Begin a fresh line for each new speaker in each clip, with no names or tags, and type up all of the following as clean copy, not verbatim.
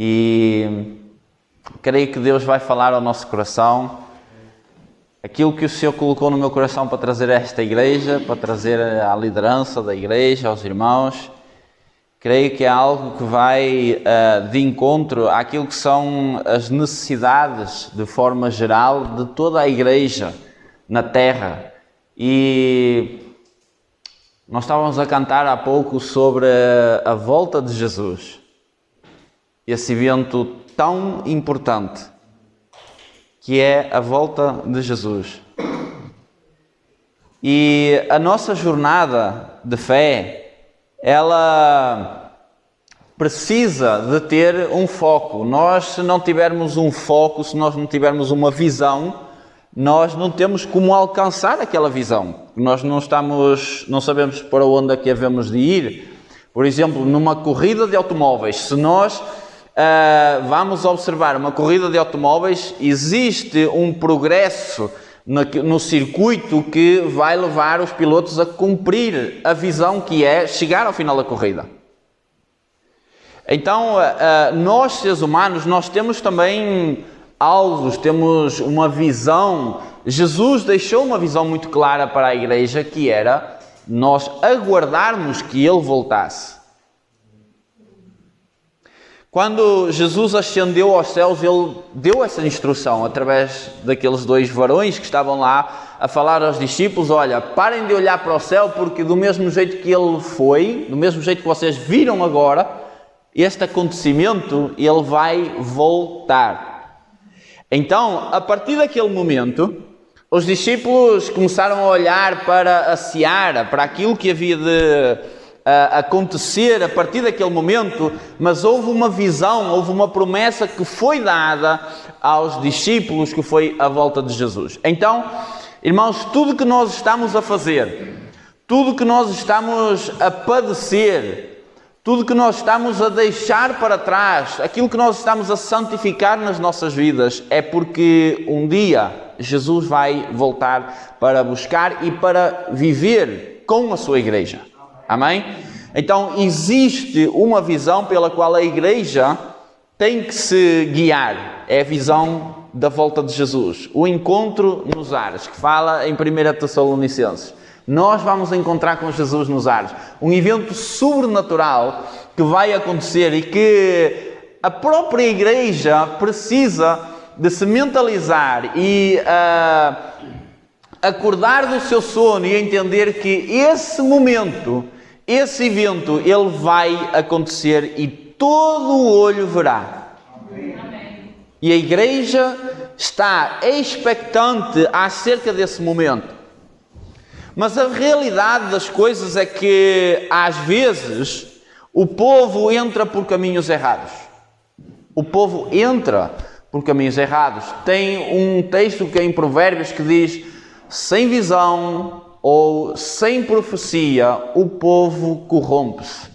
e creio que Deus vai falar ao nosso coração aquilo que o Senhor colocou no meu coração para trazer a esta igreja, para trazer à liderança da igreja, aos irmãos. Creio que é algo que vai de encontro àquilo que são as necessidades, de forma geral, de toda a igreja na terra. E nós estávamos a cantar há pouco sobre a volta de Jesus. Esse evento tão importante, que é a volta de Jesus. E a nossa jornada de fé, ela precisa de ter um foco. Nós, se não tivermos um foco, se nós não tivermos uma visão, nós não temos como alcançar aquela visão. Nós não sabemos para onde é que havemos de ir. Por exemplo, numa corrida de automóveis, se nós vamos observar uma corrida de automóveis, existe um progresso no circuito que vai levar os pilotos a cumprir a visão que é chegar ao final da corrida. Então, nós seres humanos, nós temos também alvos, temos uma visão. Jesus deixou uma visão muito clara para a igreja, que era nós aguardarmos que Ele voltasse. Quando Jesus ascendeu aos céus, Ele deu essa instrução através daqueles dois varões que estavam lá a falar aos discípulos: olha, parem de olhar para o céu, porque do mesmo jeito que Ele foi, do mesmo jeito que vocês viram agora, este acontecimento, Ele vai voltar. Então, a partir daquele momento, os discípulos começaram a olhar para a seara, para aquilo que havia de acontecer a partir daquele momento, mas houve uma visão, houve uma promessa que foi dada aos discípulos, que foi a volta de Jesus. Então, irmãos, tudo que nós estamos a fazer, tudo que nós estamos a padecer, tudo que nós estamos a deixar para trás, aquilo que nós estamos a santificar nas nossas vidas, é porque um dia Jesus vai voltar para buscar e para viver com a sua igreja. Amém? Então, existe uma visão pela qual a igreja tem que se guiar. É a visão da volta de Jesus. O encontro nos ares, que fala em 1 Tessalonicenses. Nós vamos encontrar com Jesus nos ares. Um evento sobrenatural que vai acontecer e que a própria igreja precisa de se mentalizar e acordar do seu sono e entender que esse momento, esse evento, ele vai acontecer e todo o olho verá. Amém. E a igreja está expectante acerca desse momento. Mas a realidade das coisas é que, às vezes, o povo entra por caminhos errados. O povo entra por caminhos errados. Tem um texto que é em Provérbios que diz: sem visão ou sem profecia, o povo corrompe-se.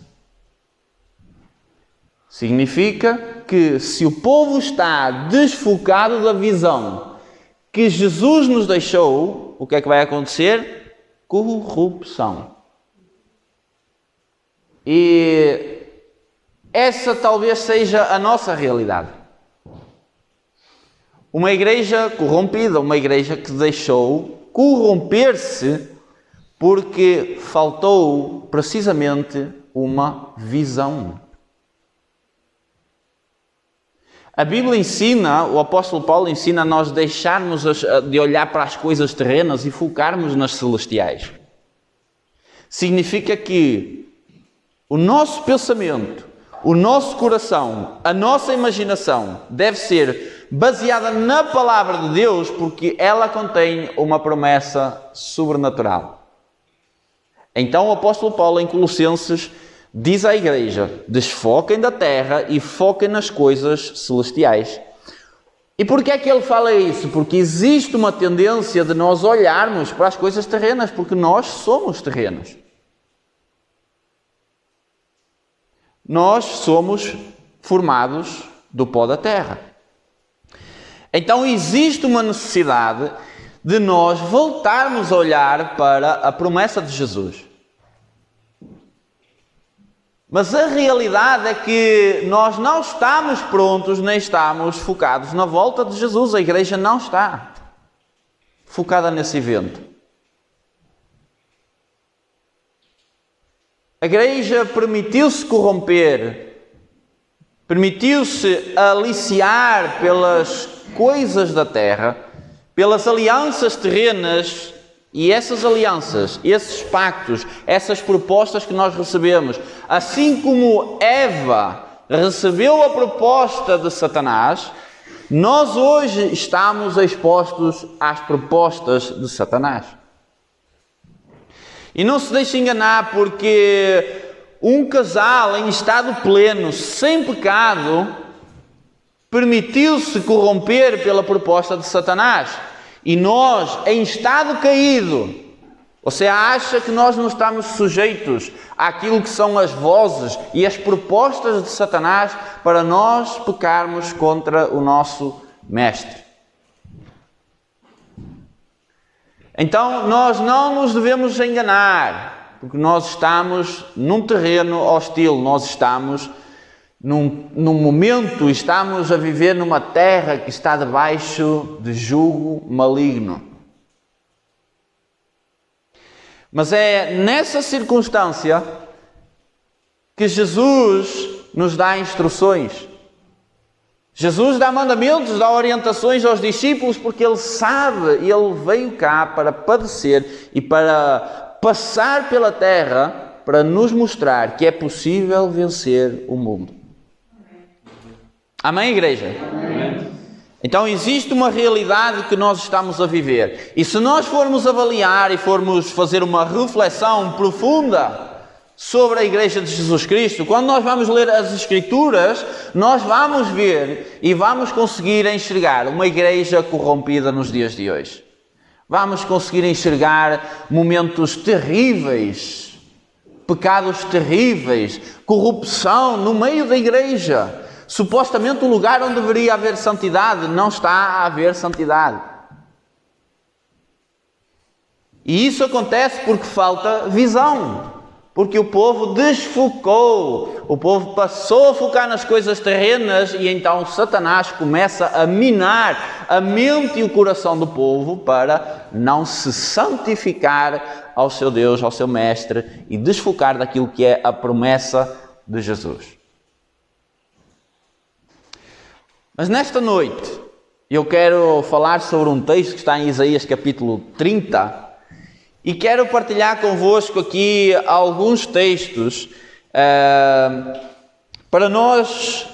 Significa que se o povo está desfocado da visão que Jesus nos deixou, o que é que vai acontecer? Corrupção. E essa talvez seja a nossa realidade. Uma igreja corrompida, uma igreja que deixou corromper-se porque faltou precisamente uma visão. A Bíblia ensina, o apóstolo Paulo ensina a nós deixarmos de olhar para as coisas terrenas e focarmos nas celestiais. Significa que o nosso pensamento, o nosso coração, a nossa imaginação deve ser baseada na palavra de Deus, porque ela contém uma promessa sobrenatural. Então o apóstolo Paulo em Colossenses diz à igreja: desfoquem da terra e foquem nas coisas celestiais. E por que é que ele fala isso? Porque existe uma tendência de nós olharmos para as coisas terrenas, porque nós somos terrenos. Nós somos formados do pó da terra. Então existe uma necessidade de nós voltarmos a olhar para a promessa de Jesus. Mas a realidade é que nós não estamos prontos, nem estamos focados na volta de Jesus. A igreja não está focada nesse evento. A igreja permitiu-se corromper, permitiu-se aliciar pelas coisas da terra, pelas alianças terrenas. E essas alianças, esses pactos, essas propostas que nós recebemos, assim como Eva recebeu a proposta de Satanás, nós hoje estamos expostos às propostas de Satanás. E não se deixe enganar, porque um casal em estado pleno, sem pecado, permitiu-se corromper pela proposta de Satanás. E nós, em estado caído, você acha que nós não estamos sujeitos àquilo que são as vozes e as propostas de Satanás para nós pecarmos contra o nosso Mestre? Então, nós não nos devemos enganar, porque nós estamos num terreno hostil, nós estamos num momento, estamos a viver numa terra que está debaixo de jugo maligno. Mas é nessa circunstância que Jesus nos dá instruções. Jesus dá mandamentos, dá orientações aos discípulos, porque Ele sabe, Ele veio cá para padecer e para passar pela terra para nos mostrar que é possível vencer o mundo. Amém, igreja? Amém. Então existe uma realidade que nós estamos a viver. E se nós formos avaliar e formos fazer uma reflexão profunda sobre a igreja de Jesus Cristo, quando nós vamos ler as Escrituras, nós vamos ver e vamos conseguir enxergar uma igreja corrompida nos dias de hoje. Vamos conseguir enxergar momentos terríveis, pecados terríveis, corrupção no meio da igreja. Supostamente o lugar onde deveria haver santidade, não está a haver santidade. E isso acontece porque falta visão. Porque o povo desfocou, o povo passou a focar nas coisas terrenas e então Satanás começa a minar a mente e o coração do povo para não se santificar ao seu Deus, ao seu Mestre e desfocar daquilo que é a promessa de Jesus. Mas nesta noite eu quero falar sobre um texto que está em Isaías capítulo 30 e quero partilhar convosco aqui alguns textos para nós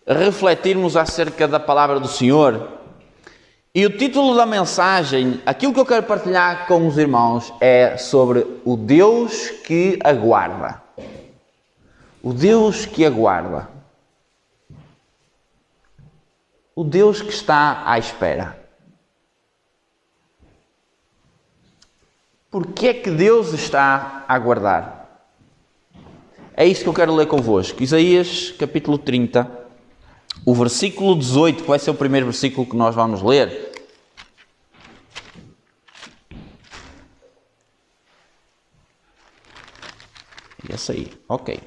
refletirmos acerca da palavra do Senhor. E o título da mensagem, aquilo que eu quero partilhar com os irmãos é sobre o Deus que aguarda. O Deus que aguarda. O Deus que está à espera. Por que é que Deus está a aguardar? É isso que eu quero ler convosco. Isaías capítulo 30, o versículo 18, que vai ser o primeiro versículo que nós vamos ler. Esse aí, ok.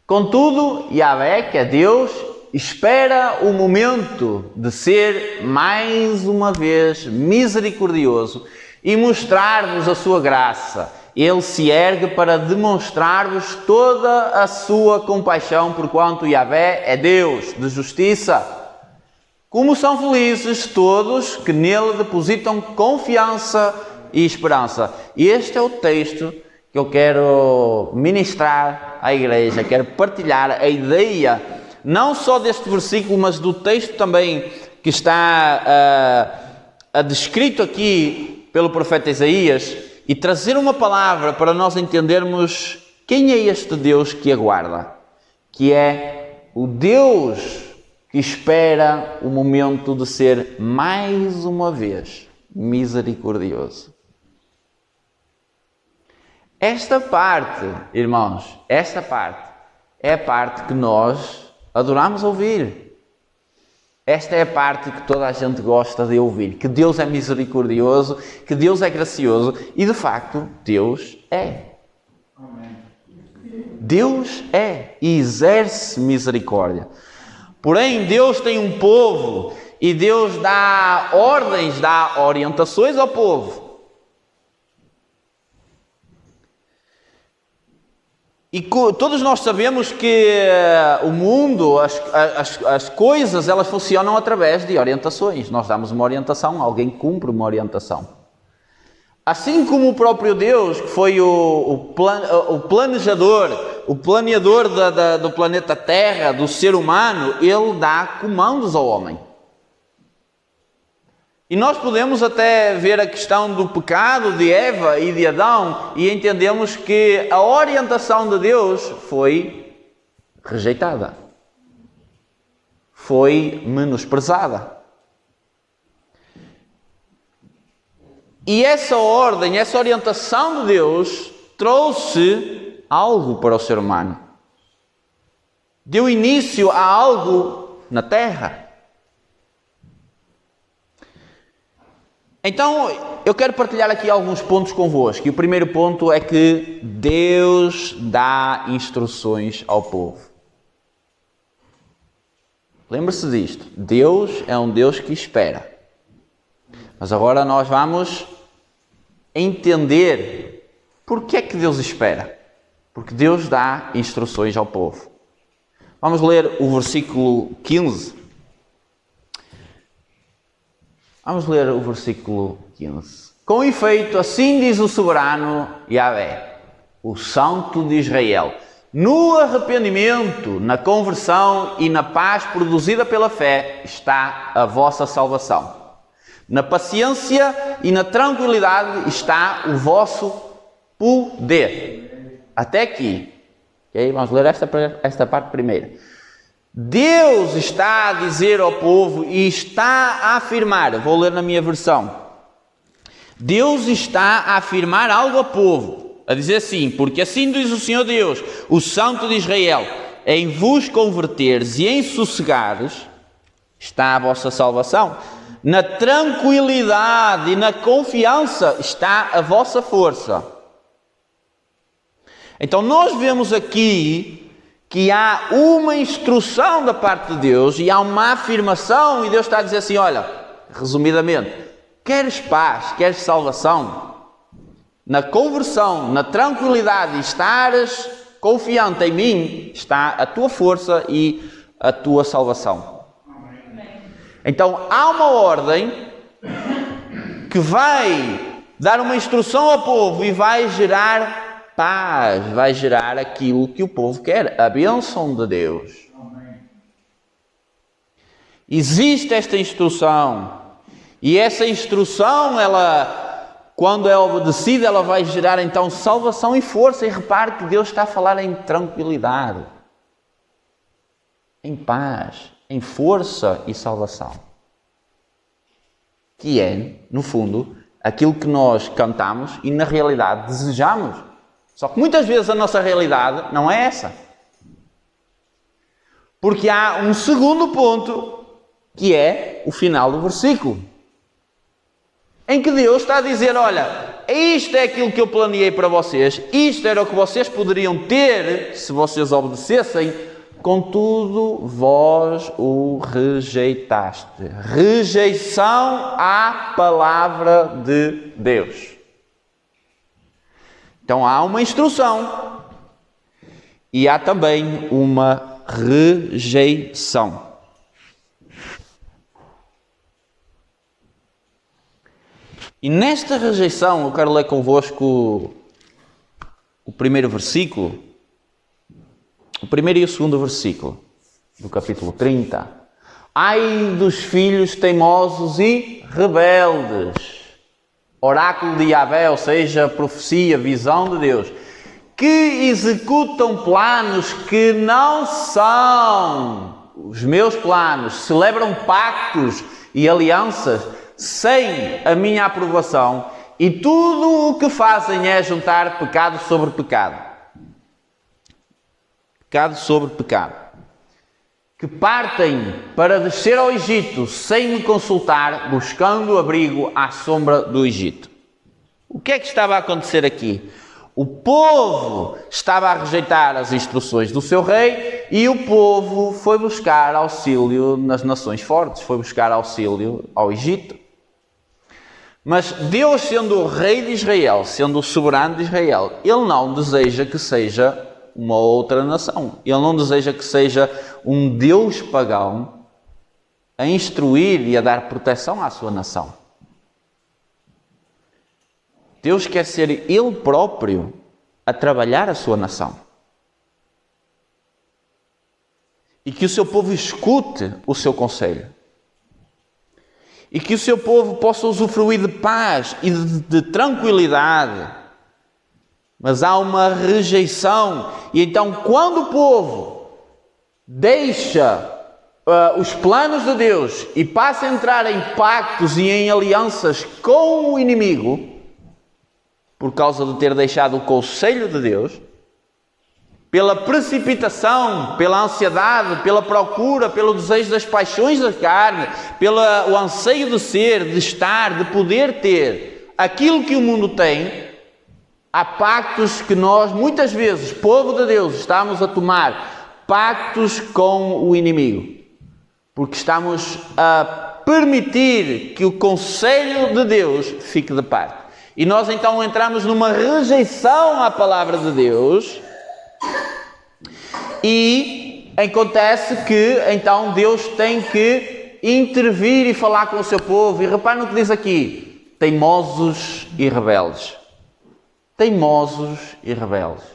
Contudo, Yahvé, que é Deus, espera o momento de ser mais uma vez misericordioso e mostrar-vos a sua graça. Ele se ergue para demonstrar-vos toda a sua compaixão, porquanto Yahvé é Deus de justiça. Como são felizes todos que nele depositam confiança e esperança. Este é o texto que eu quero ministrar à igreja, quero partilhar a ideia, não só deste versículo, mas do texto também que está descrito aqui pelo profeta Isaías, e trazer uma palavra para nós entendermos quem é este Deus que aguarda, que é o Deus que espera o momento de ser mais uma vez misericordioso. Esta parte, irmãos, esta parte é a parte que nós adoramos ouvir. Esta é a parte que toda a gente gosta de ouvir, que Deus é misericordioso, que Deus é gracioso, e de facto Deus é. Deus é e exerce misericórdia. Porém, Deus tem um povo e Deus dá ordens, dá orientações ao povo. E todos nós sabemos que o mundo, as coisas, elas funcionam através de orientações. Nós damos uma orientação, alguém cumpre uma orientação. Assim como o próprio Deus, que foi o planejador, o planeador do planeta Terra, do ser humano, Ele dá comandos ao homem. E nós podemos até ver a questão do pecado de Eva e de Adão e entendemos que a orientação de Deus foi rejeitada, foi menosprezada. E essa ordem, essa orientação de Deus trouxe algo para o ser humano. Deu início a algo na terra. Então, eu quero partilhar aqui alguns pontos convosco. E o primeiro ponto é que Deus dá instruções ao povo. Lembre-se disto. Deus é um Deus que espera. Mas agora nós vamos entender porque é que Deus espera. Porque Deus dá instruções ao povo. Vamos ler o versículo 15. Vamos ler o versículo 15. Com efeito, assim diz o soberano Yahvé, o Santo de Israel: no arrependimento, na conversão e na paz produzida pela fé está a vossa salvação. Na paciência e na tranquilidade está o vosso poder. Até aqui. Okay? Vamos ler esta parte primeiro. Deus está a dizer ao povo e está a afirmar, vou ler na minha versão. Deus está a afirmar algo ao povo, a dizer assim: porque assim diz o Senhor Deus, o Santo de Israel, em vos converteres e em sossegares está a vossa salvação. Na tranquilidade e na confiança está a vossa força. Então nós vemos aqui que há uma instrução da parte de Deus e há uma afirmação, e Deus está a dizer assim: olha, resumidamente, queres paz, queres salvação? Na conversão, na tranquilidade e estares confiante em mim, está a tua força e a tua salvação. Então há uma ordem que vai dar uma instrução ao povo e vai gerar paz, vai gerar aquilo que o povo quer, a bênção de Deus. Existe esta instrução, e essa instrução, ela, quando é obedecida, ela vai gerar então salvação e força. E repare que Deus está a falar em tranquilidade, em paz, em força e salvação, que é, no fundo, aquilo que nós cantamos e na realidade desejamos. Só que muitas vezes a nossa realidade não é essa. Porque há um segundo ponto, que é o final do versículo, em que Deus está a dizer: olha, isto é aquilo que eu planeei para vocês, isto era o que vocês poderiam ter se vocês obedecessem, contudo vós o rejeitaste. Rejeição à palavra de Deus. Então há uma instrução e há também uma rejeição. E nesta rejeição eu quero ler convosco o primeiro versículo, o primeiro e o segundo versículo do capítulo 30. Ai dos filhos teimosos e rebeldes, oráculo de Yahvé, ou seja, profecia, visão de Deus, que executam planos que não são os meus planos, celebram pactos e alianças sem a minha aprovação, e tudo o que fazem é juntar pecado sobre pecado. Pecado sobre pecado. Que partem para descer ao Egito sem me consultar, buscando abrigo à sombra do Egito. O que é que estava a acontecer aqui? O povo estava a rejeitar as instruções do seu rei e o povo foi buscar auxílio nas nações fortes, foi buscar auxílio ao Egito. Mas Deus, sendo o rei de Israel, sendo o soberano de Israel, Ele não deseja que seja uma outra nação. Ele não deseja que seja um Deus pagão a instruir e a dar proteção à sua nação. Deus quer ser Ele próprio a trabalhar a sua nação. E que o seu povo escute o seu conselho. E que o seu povo possa usufruir de paz e de tranquilidade. Mas há uma rejeição. E então, quando o povo deixa os planos de Deus e passa a entrar em pactos e em alianças com o inimigo, por causa de ter deixado o conselho de Deus, pela precipitação, pela ansiedade, pela procura, pelo desejo das paixões da carne, pelo anseio de ser, de estar, de poder ter aquilo que o mundo tem, há pactos que nós, muitas vezes, povo de Deus, estamos a tomar pactos com o inimigo, porque estamos a permitir que o conselho de Deus fique de parte. E nós então entramos numa rejeição à palavra de Deus e acontece que então Deus tem que intervir e falar com o seu povo. E reparem no que diz aqui: teimosos e rebeldes. Teimosos e rebeldes.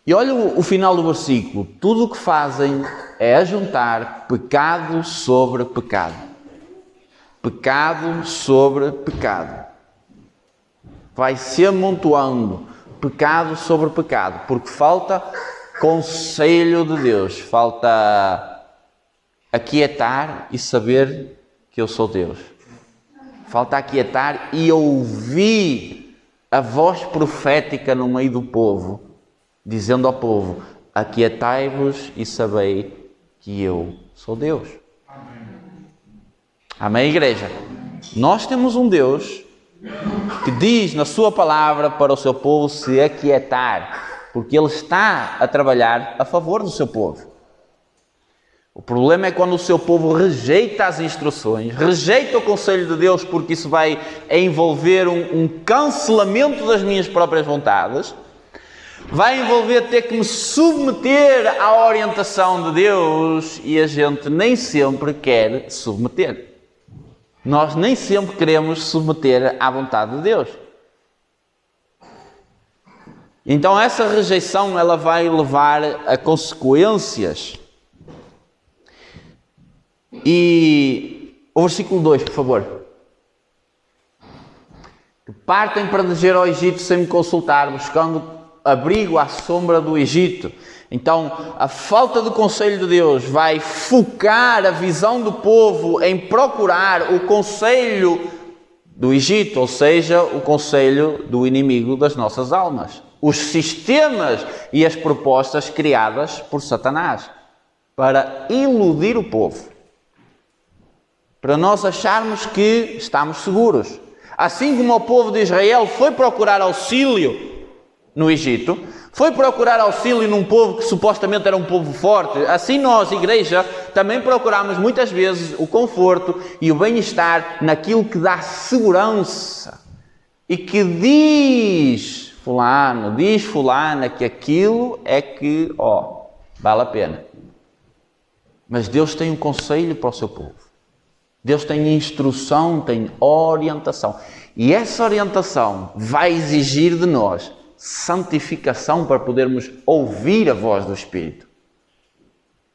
E olha o final do versículo. Tudo o que fazem é ajuntar pecado sobre pecado. Pecado sobre pecado. Vai se amontoando pecado sobre pecado, porque falta conselho de Deus, falta aquietar e saber que eu sou Deus. Falta aquietar e ouvir a voz profética no meio do povo, dizendo ao povo: aquietai-vos e sabei que eu sou Deus. Amém, igreja? Nós temos um Deus que diz na sua palavra para o seu povo se aquietar, porque Ele está a trabalhar a favor do seu povo. O problema é quando o seu povo rejeita as instruções, rejeita o conselho de Deus, porque isso vai envolver um cancelamento das minhas próprias vontades, vai envolver ter que me submeter à orientação de Deus, e a gente nem sempre quer submeter. Nós nem sempre queremos submeter à vontade de Deus. Então essa rejeição ela vai levar a consequências. E o versículo 2, por favor. Que partem para descer ao Egito sem me consultar, buscando abrigo à sombra do Egito. Então, a falta de conselho de Deus vai focar a visão do povo em procurar o conselho do Egito, ou seja, o conselho do inimigo das nossas almas. Os sistemas e as propostas criadas por Satanás para iludir o povo. Para nós acharmos que estamos seguros. Assim como o povo de Israel foi procurar auxílio no Egito, foi procurar auxílio num povo que supostamente era um povo forte, assim nós, igreja, também procuramos muitas vezes o conforto e o bem-estar naquilo que dá segurança e que diz fulana que aquilo é que, vale a pena. Mas Deus tem um conselho para o seu povo. Deus tem instrução, tem orientação. E essa orientação vai exigir de nós santificação para podermos ouvir a voz do Espírito.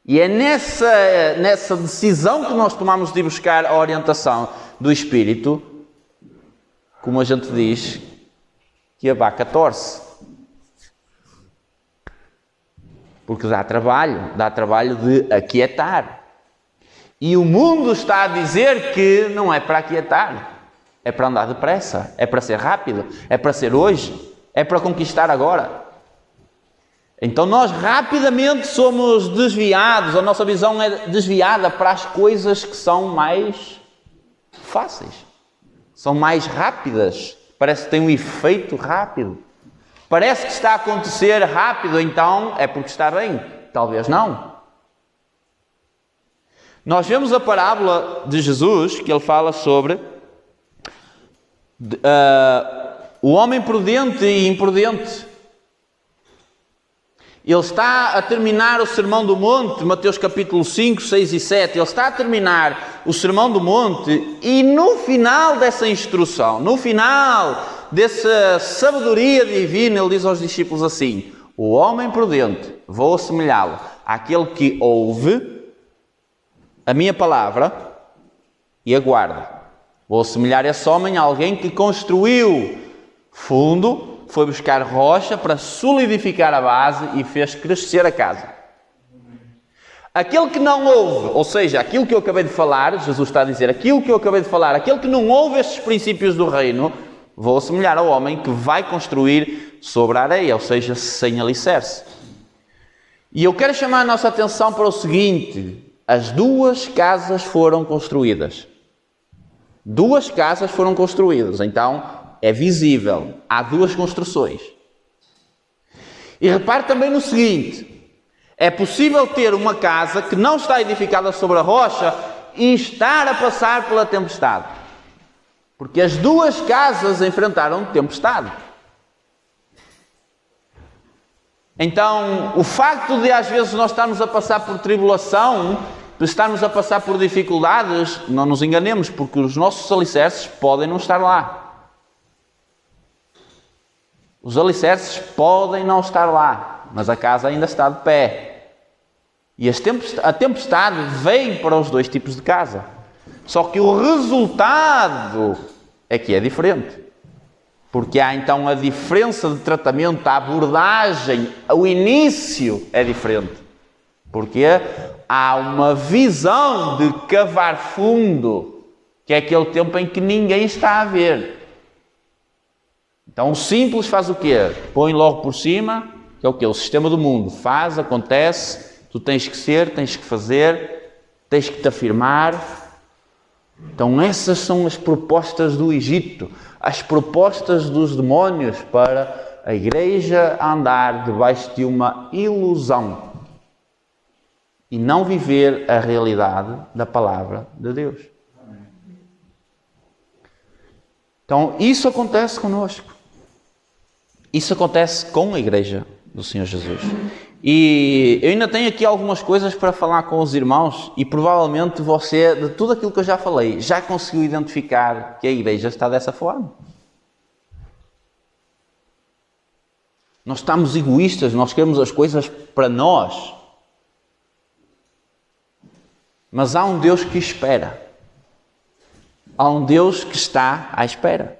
E é nessa decisão que nós tomamos de buscar a orientação do Espírito, como a gente diz, que a vaca torce. Porque dá trabalho de aquietar. E o mundo está a dizer que não é para aquietar, é para andar depressa, é para ser rápido, é para ser hoje, é para conquistar agora. Então nós rapidamente somos desviados, a nossa visão é desviada para as coisas que são mais fáceis, são mais rápidas Parece que tem um efeito rápido. Parece que está a acontecer rápido, então é porque está bem. Talvez não. Nós vemos a parábola de Jesus, que ele fala sobre o homem prudente e imprudente. Ele está a terminar o Sermão do Monte, Mateus capítulo 5, 6 e 7. Ele está a terminar o Sermão do Monte e no final dessa instrução, no final dessa sabedoria divina, ele diz aos discípulos assim: o homem prudente, vou assemelhá-lo àquele que ouve a minha palavra e aguarda. Vou assemelhar esse homem a alguém que construiu fundo, foi buscar rocha para solidificar a base e fez crescer a casa. Aquele que não ouve, ou seja, aquilo que eu acabei de falar, Jesus está a dizer, aquilo que eu acabei de falar, aquele que não ouve estes princípios do reino, vou assemelhar ao homem que vai construir sobre a areia, ou seja, sem alicerce. E eu quero chamar a nossa atenção para o seguinte: as duas casas foram construídas. Duas casas foram construídas, então é visível, há duas construções. E repare também no seguinte: é possível ter uma casa que não está edificada sobre a rocha e estar a passar pela tempestade. Porque as duas casas enfrentaram tempestade. Então, o facto de às vezes nós estarmos a passar por tribulação, de estarmos a passar por dificuldades, não nos enganemos, porque os nossos alicerces podem não estar lá. Os alicerces podem não estar lá, mas a casa ainda está de pé. E a tempestade vem para os dois tipos de casa. Só que o resultado é que é diferente. Porque há então a diferença de tratamento, a abordagem, o início é diferente. Porque há uma visão de cavar fundo, que é aquele tempo em que ninguém está a ver. Então o simples faz o quê? Põe logo por cima, que é o quê? O sistema do mundo. Faz, acontece, tu tens que ser, tens que fazer, tens que te afirmar. Então essas são as propostas do Egito, as propostas dos demónios para a igreja andar debaixo de uma ilusão e não viver a realidade da palavra de Deus. Então isso acontece conosco. Isso acontece com a igreja do Senhor Jesus. E eu ainda tenho aqui algumas coisas para falar com os irmãos e provavelmente você, de tudo aquilo que eu já falei, já conseguiu identificar que a igreja está dessa forma. Nós estamos egoístas, nós queremos as coisas para nós. Mas há um Deus que espera. Há um Deus que está à espera.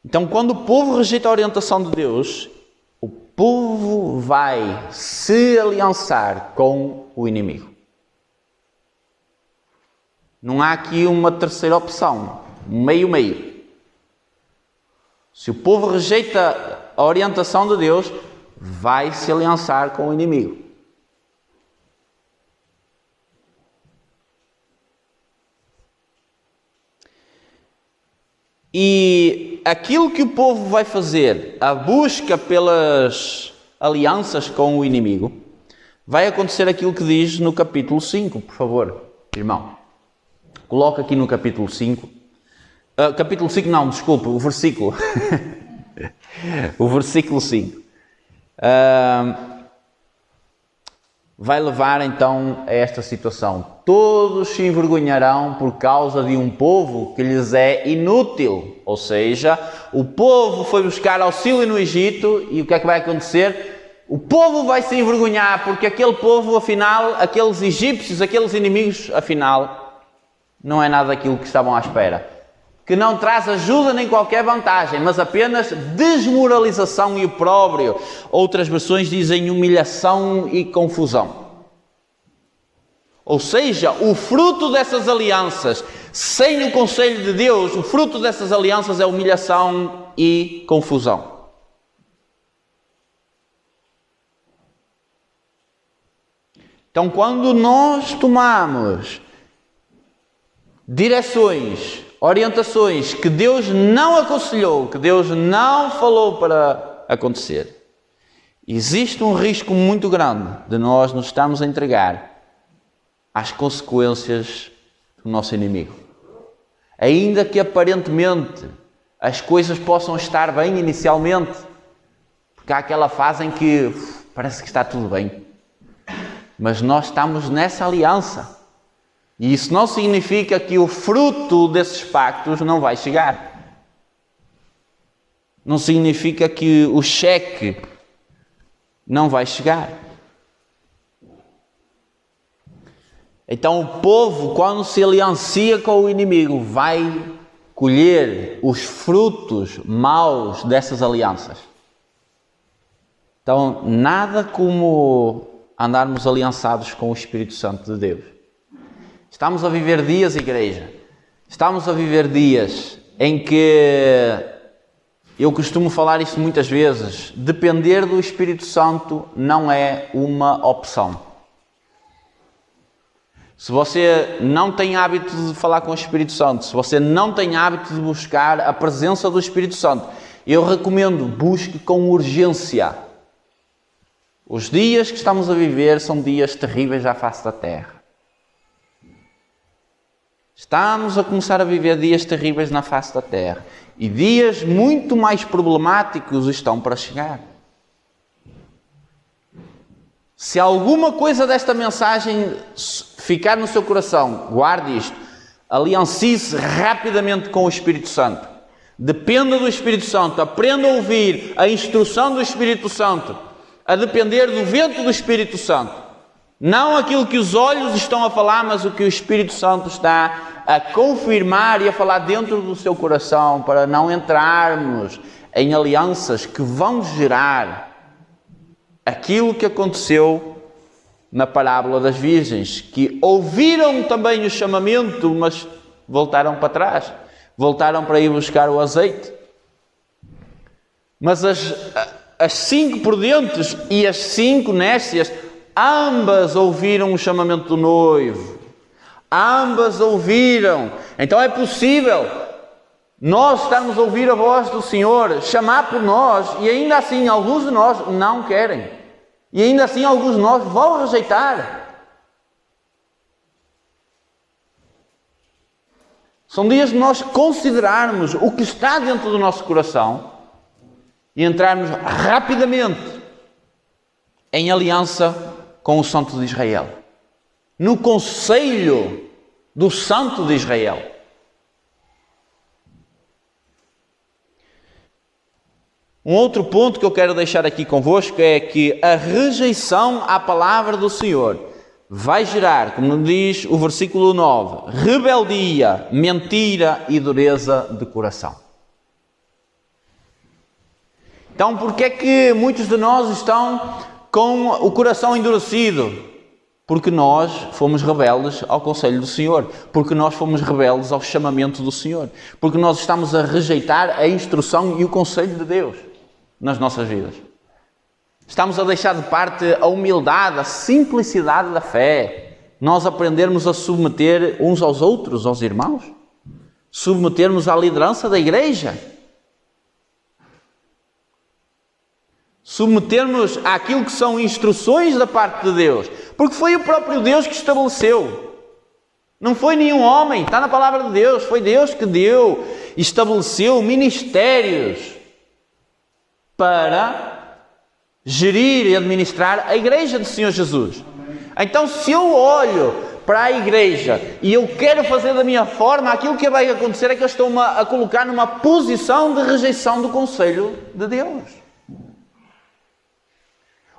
Então, quando o povo rejeita a orientação de Deus, o povo vai se aliançar com o inimigo. Não há aqui uma terceira opção, meio-meio. Se o povo rejeita a orientação de Deus, vai se aliançar com o inimigo. E aquilo que o povo vai fazer, a busca pelas alianças com o inimigo, vai acontecer aquilo que diz no capítulo 5, por favor, irmão. Coloca aqui no capítulo 5. Capítulo 5 não, desculpe, o versículo. O versículo 5. Vai levar então a esta situação. Todos se envergonharão por causa de um povo que lhes é inútil. Ou seja, o povo foi buscar auxílio no Egito e o que é que vai acontecer? O povo vai se envergonhar porque aquele povo, afinal, aqueles egípcios, aqueles inimigos, afinal, não é nada daquilo que estavam à espera. Que não traz ajuda nem qualquer vantagem, mas apenas desmoralização e opróbrio. Outras versões dizem humilhação e confusão. Ou seja, o fruto dessas alianças, sem o conselho de Deus, o fruto dessas alianças é humilhação e confusão. Então, quando nós tomamos direções, orientações que Deus não aconselhou, que Deus não falou para acontecer, existe um risco muito grande de nós nos estarmos a entregar às consequências do nosso inimigo. Ainda que aparentemente as coisas possam estar bem inicialmente, porque há aquela fase em que parece que está tudo bem, mas nós estamos nessa aliança. E isso não significa que o fruto desses pactos não vai chegar. Não significa que o cheque não vai chegar. Então o povo, quando se aliancia com o inimigo, vai colher os frutos maus dessas alianças. Então, nada como andarmos aliançados com o Espírito Santo de Deus. Estamos a viver dias, igreja. Estamos a viver dias em que, eu costumo falar isso muitas vezes, depender do Espírito Santo não é uma opção. Se você não tem hábito de falar com o Espírito Santo, se você não tem hábito de buscar a presença do Espírito Santo, eu recomendo, busque com urgência. Os dias que estamos a viver são dias terríveis à face da terra. Estamos a começar a viver dias terríveis na face da terra. E dias muito mais problemáticos estão para chegar. Se alguma coisa desta mensagem ficar no seu coração, guarde isto. Aliancie-se rapidamente com o Espírito Santo. Dependa do Espírito Santo. Aprenda a ouvir a instrução do Espírito Santo. A depender do vento do Espírito Santo. Não aquilo que os olhos estão a falar, mas o que o Espírito Santo está a confirmar e a falar dentro do seu coração, para não entrarmos em alianças que vão gerar aquilo que aconteceu na parábola das virgens, que ouviram também o chamamento, mas voltaram para trás, voltaram para ir buscar o azeite. Mas as 5 prudentes e as 5 nécias, ambas ouviram o chamamento do noivo. Ambas ouviram. Então é possível nós estarmos a ouvir a voz do Senhor, chamar por nós, e ainda assim alguns de nós não querem. E ainda assim alguns de nós vão rejeitar. São dias de nós considerarmos o que está dentro do nosso coração e entrarmos rapidamente em aliança com o Santo de Israel, no conselho do Santo de Israel. Um outro ponto que eu quero deixar aqui convosco é que a rejeição à palavra do Senhor vai gerar, como diz o versículo 9, rebeldia, mentira e dureza de coração. Então, porque é que muitos de nós estão com o coração endurecido? Porque nós fomos rebeldes ao conselho do Senhor. Porque nós fomos rebeldes ao chamamento do Senhor. Porque nós estamos a rejeitar a instrução e o conselho de Deus nas nossas vidas. Estamos a deixar de parte a humildade, a simplicidade da fé. Nós aprendermos a submeter uns aos outros, aos irmãos. Submetermos à liderança da igreja. Submetermos àquilo que são instruções da parte de Deus. Porque foi o próprio Deus que estabeleceu. Não foi nenhum homem, está na palavra de Deus. Foi Deus que deu, estabeleceu ministérios para gerir e administrar a igreja do Senhor Jesus. Então, se eu olho para a igreja e eu quero fazer da minha forma, aquilo que vai acontecer é que eu estou a colocar numa posição de rejeição do conselho de Deus.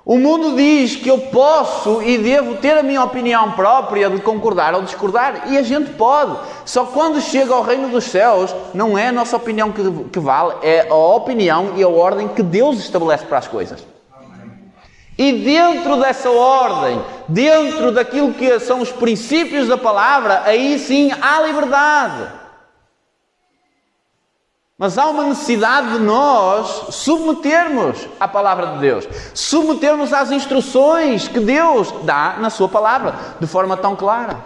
O mundo diz que eu posso e devo ter a minha opinião própria de concordar ou discordar, e a gente pode. Só quando chega ao reino dos céus, não é a nossa opinião que vale, é a opinião e a ordem que Deus estabelece para as coisas. E dentro dessa ordem, dentro daquilo que são os princípios da palavra, aí sim há liberdade. Mas há uma necessidade de nós submetermos à palavra de Deus, submetermos às instruções que Deus dá na sua palavra, de forma tão clara.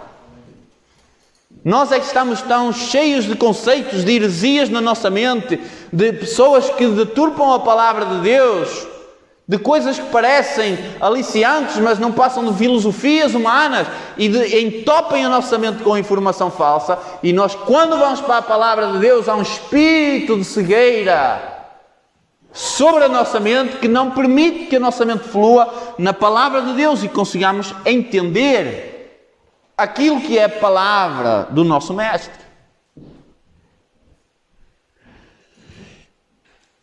Nós é que estamos tão cheios de conceitos, de heresias na nossa mente, de pessoas que deturpam a palavra de Deus, de coisas que parecem aliciantes, mas não passam de filosofias humanas e entopem a nossa mente com informação falsa. E nós, quando vamos para a palavra de Deus, há um espírito de cegueira sobre a nossa mente que não permite que a nossa mente flua na palavra de Deus e consigamos entender aquilo que é a palavra do nosso Mestre.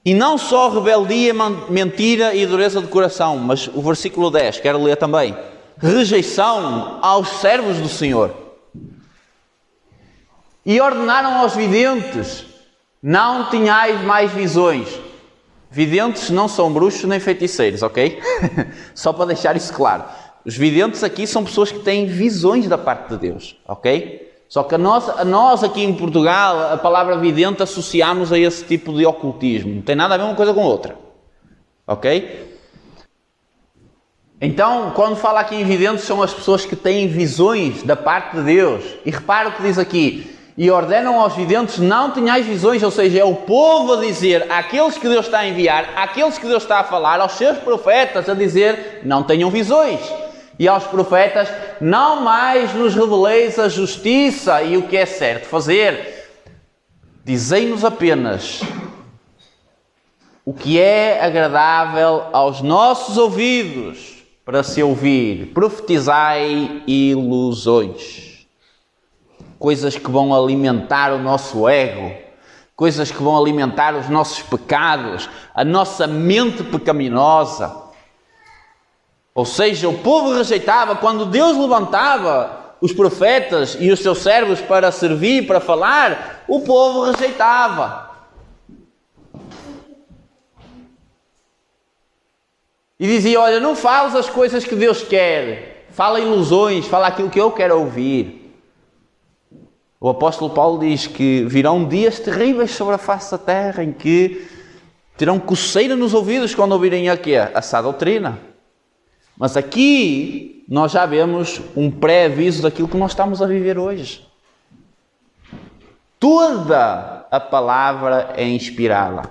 E não só rebeldia, mentira e dureza de coração, mas o versículo 10, quero ler também. Rejeição aos servos do Senhor. E ordenaram aos videntes, não tenhais mais visões. Videntes não são bruxos nem feiticeiros, ok? Só para deixar isso claro. Os videntes aqui são pessoas que têm visões da parte de Deus, ok? Só que a nós aqui em Portugal, a palavra vidente associamos a esse tipo de ocultismo. Não tem nada a ver uma coisa com outra. Ok? Então, quando fala aqui em videntes, são as pessoas que têm visões da parte de Deus. E repara o que diz aqui. E ordenam aos videntes, não tenhais visões. Ou seja, é o povo a dizer àqueles que Deus está a enviar, àqueles que Deus está a falar, aos seus profetas a dizer, não tenham visões. E aos profetas, não mais nos reveleis a justiça e o que é certo fazer. Dizei-nos apenas o que é agradável aos nossos ouvidos para se ouvir. Profetizai ilusões. Coisas que vão alimentar o nosso ego. Coisas que vão alimentar os nossos pecados. A nossa mente pecaminosa. Ou seja, o povo rejeitava, quando Deus levantava os profetas e os seus servos para servir, para falar, o povo rejeitava. E dizia, olha, não fales as coisas que Deus quer, fala ilusões, fala aquilo que eu quero ouvir. O apóstolo Paulo diz que virão dias terríveis sobre a face da terra, em que terão coceira nos ouvidos quando ouvirem aqui a sã doutrina. Mas aqui nós já vemos um pré-aviso daquilo que nós estamos a viver hoje. Toda a palavra é inspirada.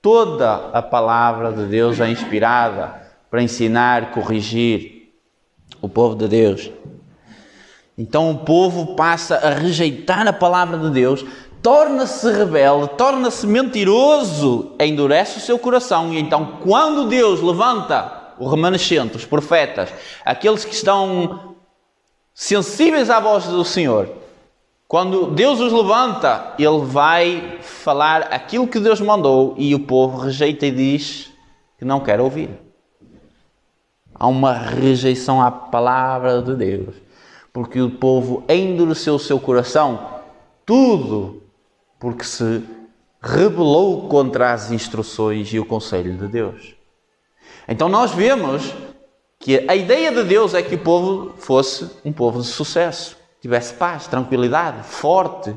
Toda a palavra de Deus é inspirada para ensinar, corrigir o povo de Deus. Então o povo passa a rejeitar a palavra de Deus, torna-se rebelde, torna-se mentiroso, endurece o seu coração. E então quando Deus levanta o remanescente, os profetas, aqueles que estão sensíveis à voz do Senhor, quando Deus os levanta, Ele vai falar aquilo que Deus mandou e o povo rejeita e diz que não quer ouvir. Há uma rejeição à palavra de Deus, porque o povo endureceu o seu coração, tudo porque se rebelou contra as instruções e o conselho de Deus. Então nós vemos que a ideia de Deus é que o povo fosse um povo de sucesso, que tivesse paz, tranquilidade, forte,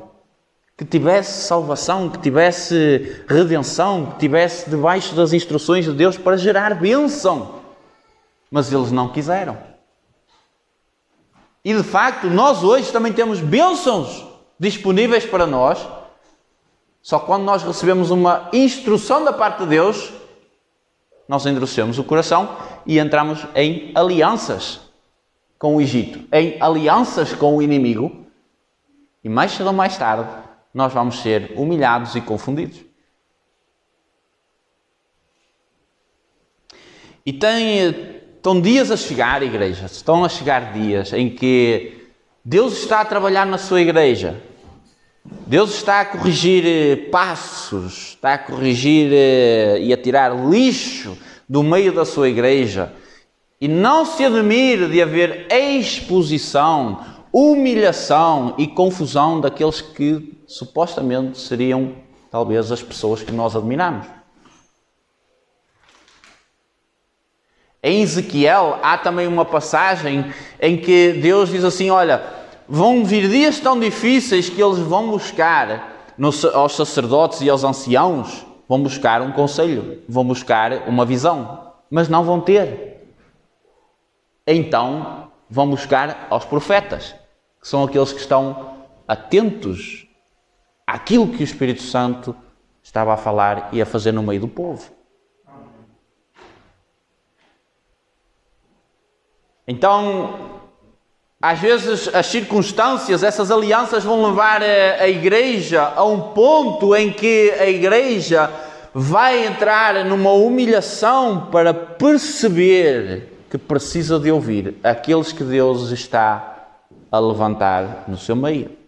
que tivesse salvação, que tivesse redenção, que tivesse debaixo das instruções de Deus para gerar bênção. Mas eles não quiseram. E de facto, nós hoje também temos bênçãos disponíveis para nós, só quando nós recebemos uma instrução da parte de Deus, nós endurecemos o coração e entramos em alianças com o Egito, em alianças com o inimigo, e mais cedo ou mais tarde nós vamos ser humilhados e confundidos. E estão dias a chegar, igreja, estão a chegar dias em que Deus está a trabalhar na sua igreja. Deus está a corrigir passos, está a corrigir e a tirar lixo do meio da sua igreja. E não se admire de haver exposição, humilhação e confusão daqueles que supostamente seriam talvez as pessoas que nós admiramos. Em Ezequiel há também uma passagem em que Deus diz assim, olha, vão vir dias tão difíceis que eles vão buscar aos sacerdotes e aos anciãos, vão buscar um conselho, vão buscar uma visão, mas não vão ter. Então vão buscar aos profetas, que são aqueles que estão atentos àquilo que o Espírito Santo estava a falar e a fazer no meio do povo. Então, às vezes as circunstâncias, essas alianças vão levar a igreja a um ponto em que a igreja vai entrar numa humilhação para perceber que precisa de ouvir aqueles que Deus está a levantar no seu meio.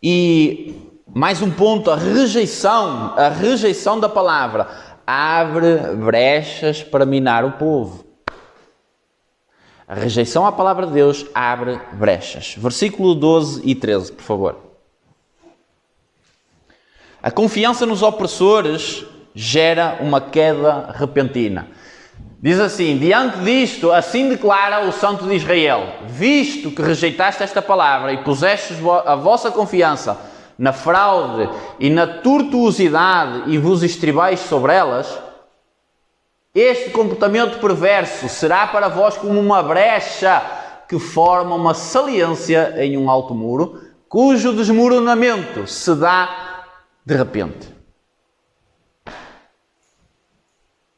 E mais um ponto, a rejeição da palavra abre brechas para minar o povo. A rejeição à palavra de Deus abre brechas. Versículo 12 e 13, por favor. A confiança nos opressores gera uma queda repentina. Diz assim: diante disto, assim declara o Santo de Israel: visto que rejeitaste esta palavra e pusestes a vossa confiança na fraude e na tortuosidade e vos estribais sobre elas, este comportamento perverso será para vós como uma brecha que forma uma saliência em um alto muro, cujo desmoronamento se dá de repente.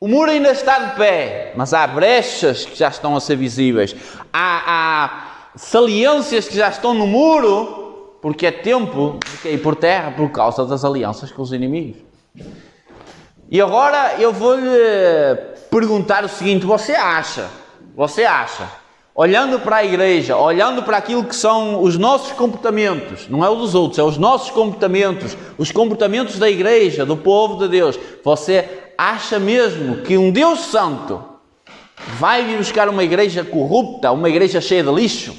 O muro ainda está de pé, mas há brechas que já estão a ser visíveis. Há saliências que já estão no muro, porque é tempo de cair por terra por causa das alianças com os inimigos. E agora eu vou-lhe perguntar o seguinte: você acha, olhando para a igreja, olhando para aquilo que são os nossos comportamentos, não é o dos outros, é os nossos comportamentos, os comportamentos da igreja, do povo de Deus, você acha mesmo que um Deus Santo vai vir buscar uma igreja corrupta, uma igreja cheia de lixo?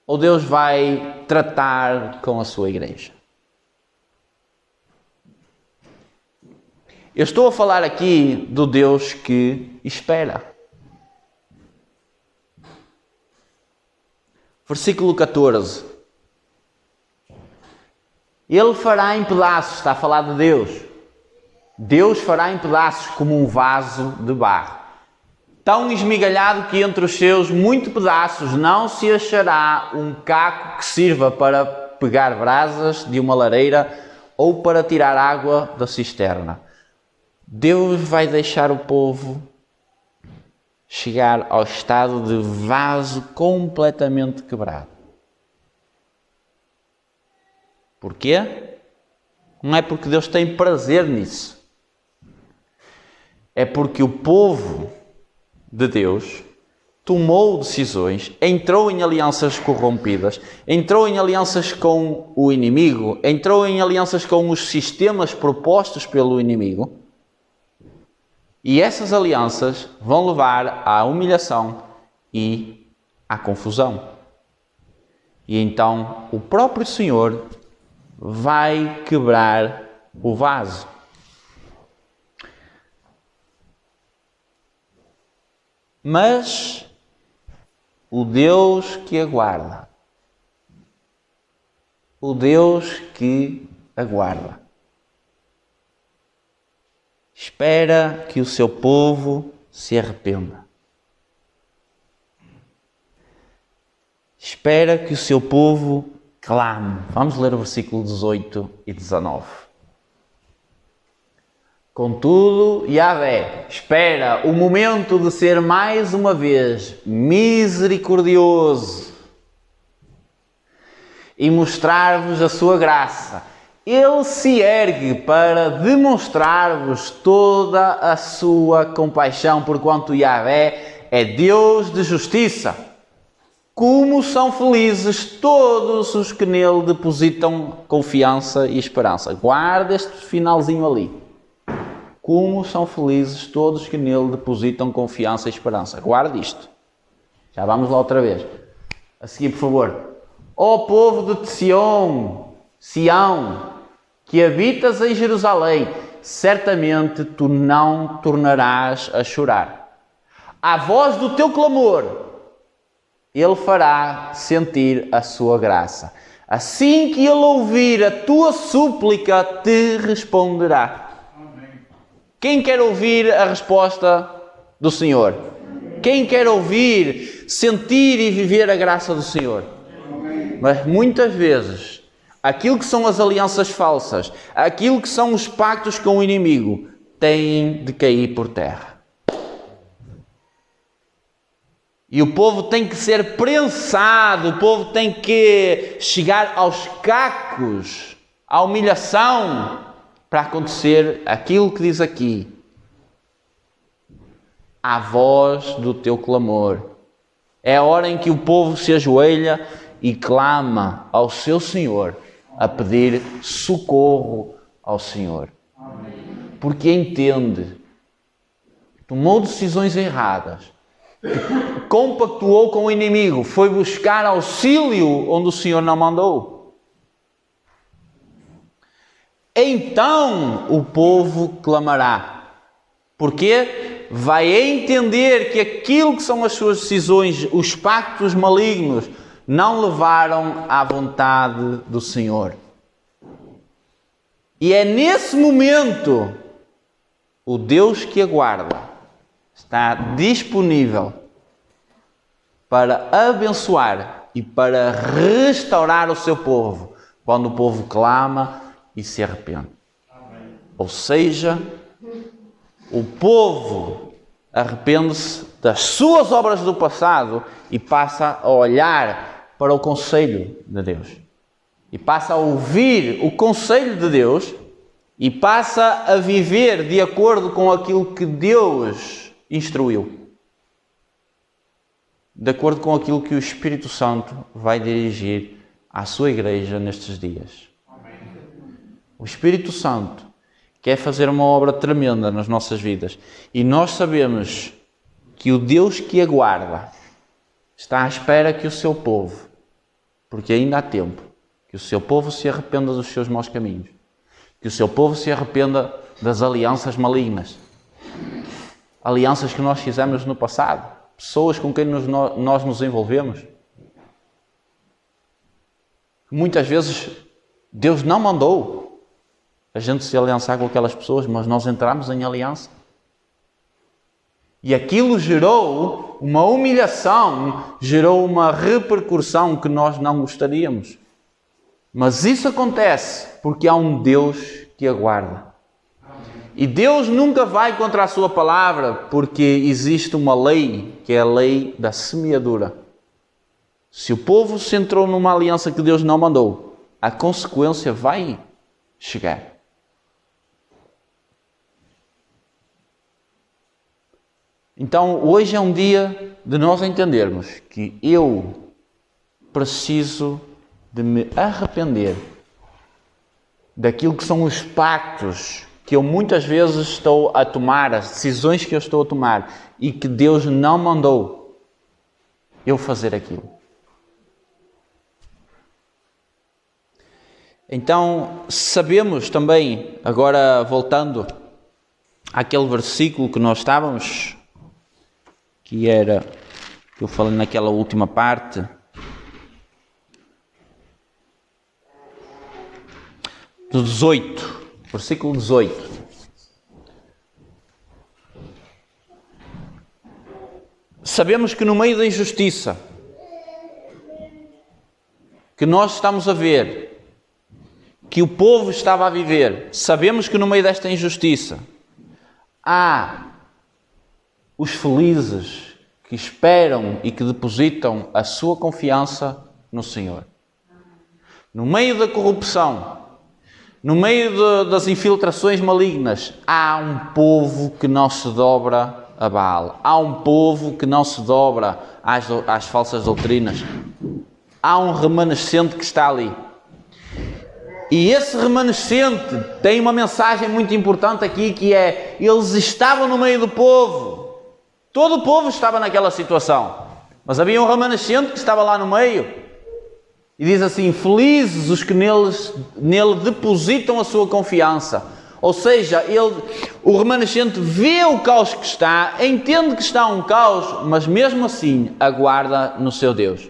Ou Deus vai tratar com a sua igreja? Eu estou a falar aqui do Deus que espera. Versículo 14. Ele fará em pedaços, está a falar de Deus. Deus fará em pedaços como um vaso de barro, tão esmigalhado que entre os seus muitos pedaços não se achará um caco que sirva para pegar brasas de uma lareira ou para tirar água da cisterna. Deus vai deixar o povo chegar ao estado de vaso completamente quebrado. Porquê? Não é porque Deus tem prazer nisso. É porque o povo de Deus tomou decisões, entrou em alianças corrompidas, entrou em alianças com o inimigo, entrou em alianças com os sistemas propostos pelo inimigo. E essas alianças vão levar à humilhação e à confusão. E então o próprio Senhor vai quebrar o vaso. Mas o Deus que aguarda, espera que o seu povo se arrependa. Espera que o seu povo clame. Vamos ler o versículo 18 e 19. Contudo, Yahvé espera o momento de ser mais uma vez misericordioso e mostrar-vos a sua graça. Ele se ergue para demonstrar-vos toda a sua compaixão, porquanto Yahvé é Deus de justiça. Como são felizes todos os que nele depositam confiança e esperança. Guarda este finalzinho ali. Como são felizes todos que nele depositam confiança e esperança. Guarde isto. Já vamos lá outra vez. A seguir, por favor. Ó povo de Sião, que habitas em Jerusalém, certamente tu não tornarás a chorar. À voz do teu clamor, ele fará sentir a sua graça. Assim que ele ouvir a tua súplica, te responderá. Quem quer ouvir a resposta do Senhor? Quem quer ouvir, sentir e viver a graça do Senhor? Mas muitas vezes, aquilo que são as alianças falsas, aquilo que são os pactos com o inimigo, têm de cair por terra. E o povo tem que ser prensado, o povo tem que chegar aos cacos, à humilhação, para acontecer aquilo que diz aqui. A voz do teu clamor. É a hora em que o povo se ajoelha e clama ao seu Senhor, a pedir socorro ao Senhor. Porque entende, tomou decisões erradas, compactuou com o inimigo, foi buscar auxílio onde o Senhor não mandou. Então o povo clamará. Porquê? Vai entender que aquilo que são as suas decisões, os pactos malignos, não levaram à vontade do Senhor. E é nesse momento o Deus que aguarda está disponível para abençoar e para restaurar o seu povo, quando o povo clama e se arrepende. Amém. Ou seja, o povo arrepende-se das suas obras do passado e passa a olhar para o conselho de Deus. E passa a ouvir o conselho de Deus e passa a viver de acordo com aquilo que Deus instruiu. De acordo com aquilo que o Espírito Santo vai dirigir à sua igreja nestes dias. O Espírito Santo quer fazer uma obra tremenda nas nossas vidas. E nós sabemos que o Deus que aguarda está à espera que o seu povo, porque ainda há tempo, que o seu povo se arrependa dos seus maus caminhos. Que o seu povo se arrependa das alianças malignas. Alianças que nós fizemos no passado. Pessoas com quem nós nos envolvemos. Muitas vezes Deus não mandou a gente se aliançar com aquelas pessoas, mas nós entramos em aliança. E aquilo gerou uma humilhação, gerou uma repercussão que nós não gostaríamos. Mas isso acontece porque há um Deus que aguarda. E Deus nunca vai contra a sua palavra, porque existe uma lei, que é a lei da semeadura. Se o povo se entrou numa aliança que Deus não mandou, a consequência vai chegar. Então, hoje é um dia de nós entendermos que eu preciso de me arrepender daquilo que são os pactos que eu muitas vezes estou a tomar, as decisões que eu estou a tomar e que Deus não mandou eu fazer aquilo. Então, sabemos também, agora voltando àquele versículo que nós estávamos, que era, que eu falei naquela última parte, do 18, versículo 18. Sabemos que no meio da injustiça que nós estamos a ver, que o povo estava a viver, sabemos que no meio desta injustiça há os felizes que esperam e que depositam a sua confiança no Senhor. No meio da corrupção, no meio das infiltrações malignas, há um povo que não se dobra a Baal. Há um povo que não se dobra às falsas doutrinas. Há um remanescente que está ali. E esse remanescente tem uma mensagem muito importante aqui, que é: eles estavam no meio do povo. Todo o povo estava naquela situação. Mas havia um remanescente que estava lá no meio. E diz assim: felizes os que nele depositam a sua confiança. Ou seja, o remanescente vê o caos que está, entende que está um caos, mas mesmo assim aguarda no seu Deus.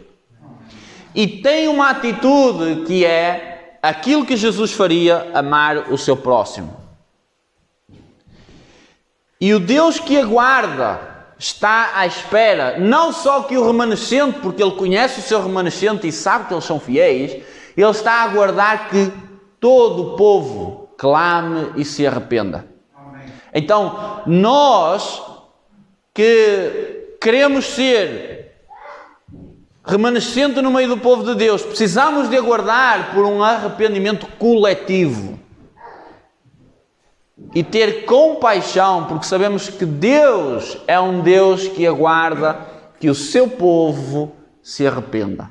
E tem uma atitude que é aquilo que Jesus faria: amar o seu próximo. E o Deus que aguarda está à espera, não só que o remanescente, porque Ele conhece o seu remanescente e sabe que eles são fiéis, Ele está a aguardar que todo o povo clame e se arrependa. Então, nós que queremos ser remanescente no meio do povo de Deus, precisamos de aguardar por um arrependimento coletivo e ter compaixão, porque sabemos que Deus é um Deus que aguarda que o seu povo se arrependa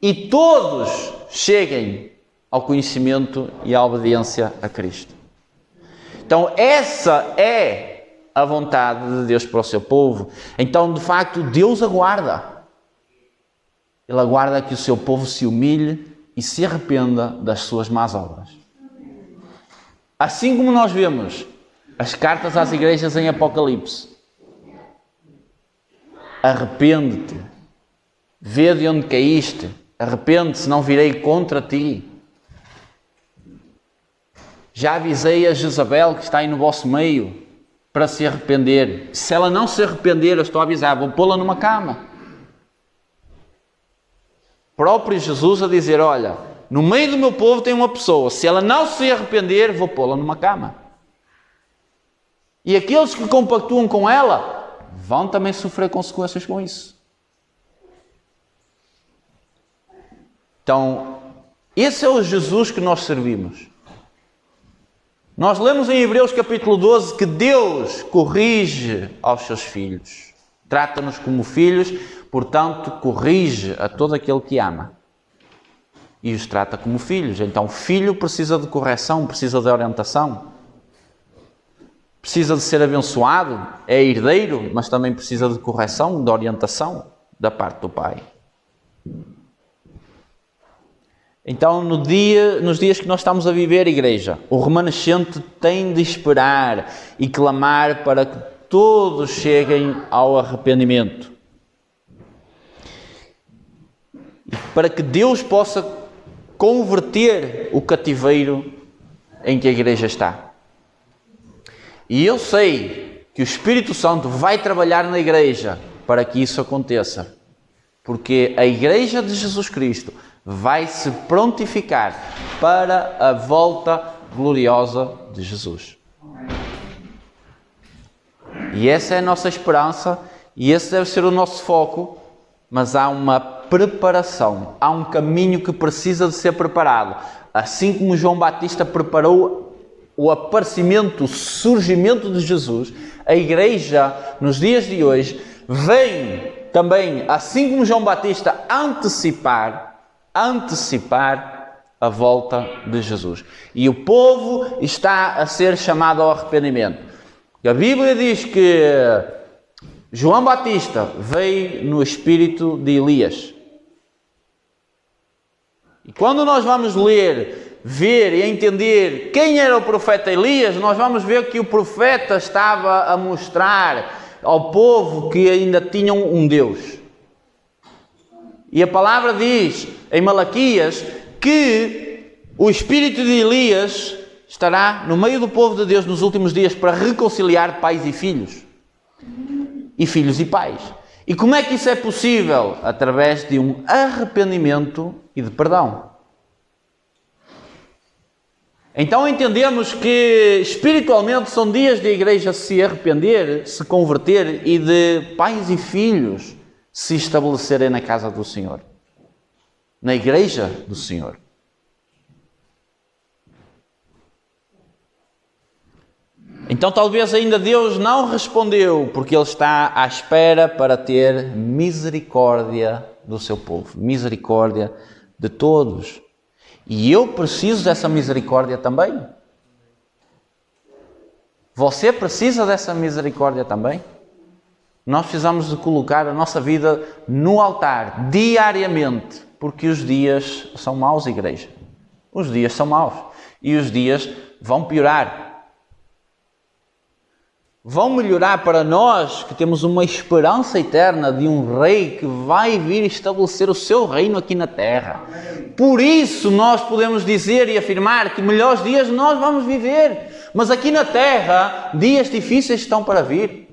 e todos cheguem ao conhecimento e à obediência a Cristo. Então essa é a vontade de Deus para o seu povo. Então, de facto, Deus aguarda. Ele aguarda que o seu povo se humilhe e se arrependa das suas más obras. Assim como nós vemos as cartas às igrejas em Apocalipse. Arrepende-te. Vê de onde caíste. Arrepende-te, senão virei contra ti. Já avisei a Jezabel que está aí no vosso meio para se arrepender. Se ela não se arrepender, eu estou a avisar, vou pô-la numa cama. Próprio Jesus a dizer, olha, no meio do meu povo tem uma pessoa, se ela não se arrepender, vou pô-la numa cama. E aqueles que compactuam com ela, vão também sofrer consequências com isso. Então, esse é o Jesus que nós servimos. Nós lemos em Hebreus capítulo 12 que Deus corrige aos seus filhos. Trata-nos como filhos, portanto, corrige a todo aquele que ama. E os trata como filhos. Então, filho precisa de correção, precisa de orientação. Precisa de ser abençoado, é herdeiro, mas também precisa de correção, de orientação da parte do pai. Então, nos dias que nós estamos a viver, igreja, o remanescente tem de esperar e clamar para que todos cheguem ao arrependimento. E para que Deus possa converter o cativeiro em que a igreja está. E eu sei que o Espírito Santo vai trabalhar na igreja para que isso aconteça. Porque a igreja de Jesus Cristo vai se prontificar para a volta gloriosa de Jesus. E essa é a nossa esperança e esse deve ser o nosso foco, mas há uma preparação, há um caminho que precisa de ser preparado. Assim como João Batista preparou o aparecimento, o surgimento de Jesus, a igreja nos dias de hoje vem também, assim como João Batista, antecipar a volta de Jesus. E o povo está a ser chamado ao arrependimento. E a Bíblia diz que João Batista veio no espírito de Elias. E quando nós vamos ler, ver e entender quem era o profeta Elias, nós vamos ver que o profeta estava a mostrar ao povo que ainda tinham um Deus. E a palavra diz em Malaquias que o espírito de Elias estará no meio do povo de Deus nos últimos dias para reconciliar pais e filhos. E filhos e pais. E como é que isso é possível? Através de um arrependimento e de perdão. Então entendemos que espiritualmente são dias de a igreja se arrepender, se converter e de pais e filhos se estabelecerem na casa do Senhor, na igreja do Senhor. Então talvez ainda Deus não respondeu, porque Ele está à espera para ter misericórdia do seu povo, misericórdia de todos. E eu preciso dessa misericórdia também. Você precisa dessa misericórdia também. Nós precisamos de colocar a nossa vida no altar, diariamente, porque os dias são maus, igreja. Os dias são maus. E os dias vão piorar. Vão melhorar para nós, que temos uma esperança eterna de um rei que vai vir estabelecer o seu reino aqui na terra. Por isso nós podemos dizer e afirmar que melhores dias nós vamos viver. Mas aqui na terra, dias difíceis estão para vir.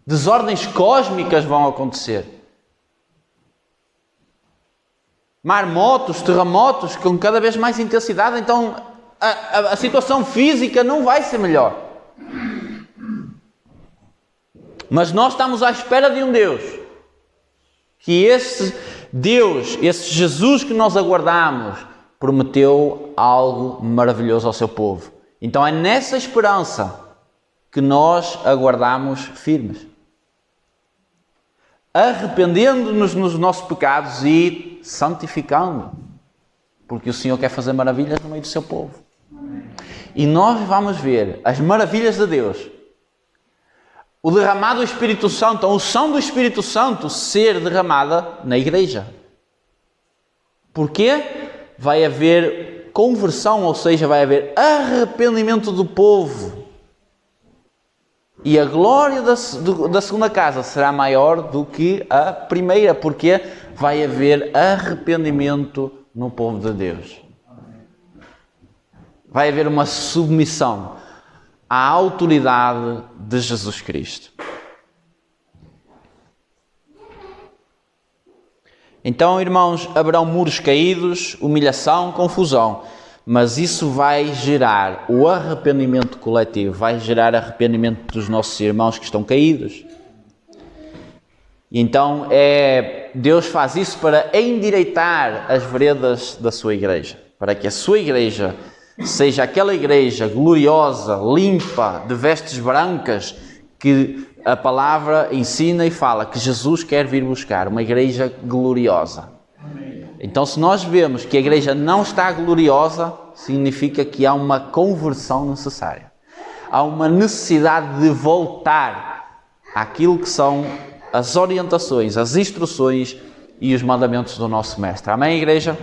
Desordens cósmicas vão acontecer. Maremotos, terremotos com cada vez mais intensidade. Então a situação física não vai ser melhor. Mas nós estamos à espera de um Deus. Que esse Deus, esse Jesus que nós aguardamos, prometeu algo maravilhoso ao seu povo. Então é nessa esperança que nós aguardamos firmes. Arrependendo-nos nos nossos pecados e santificando. Porque o Senhor quer fazer maravilhas no meio do seu povo. E nós vamos ver as maravilhas de Deus. O derramado do Espírito Santo, a unção do Espírito Santo ser derramada na igreja. Porquê? Vai haver conversão, ou seja, vai haver arrependimento do povo. E a glória da segunda casa será maior do que a primeira, porque vai haver arrependimento no povo de Deus. Vai haver uma submissão à autoridade de Jesus Cristo. Então, irmãos, haverão muros caídos, humilhação, confusão. Mas isso vai gerar o arrependimento coletivo, vai gerar arrependimento dos nossos irmãos que estão caídos. E então Deus faz isso para endireitar as veredas da sua igreja. Para que a sua igreja seja aquela igreja gloriosa, limpa, de vestes brancas, que a palavra ensina e fala que Jesus quer vir buscar. Uma igreja gloriosa. Então, se nós vemos que a igreja não está gloriosa, significa que há uma conversão necessária. Há uma necessidade de voltar àquilo que são as orientações, as instruções e os mandamentos do nosso Mestre. Amém, igreja?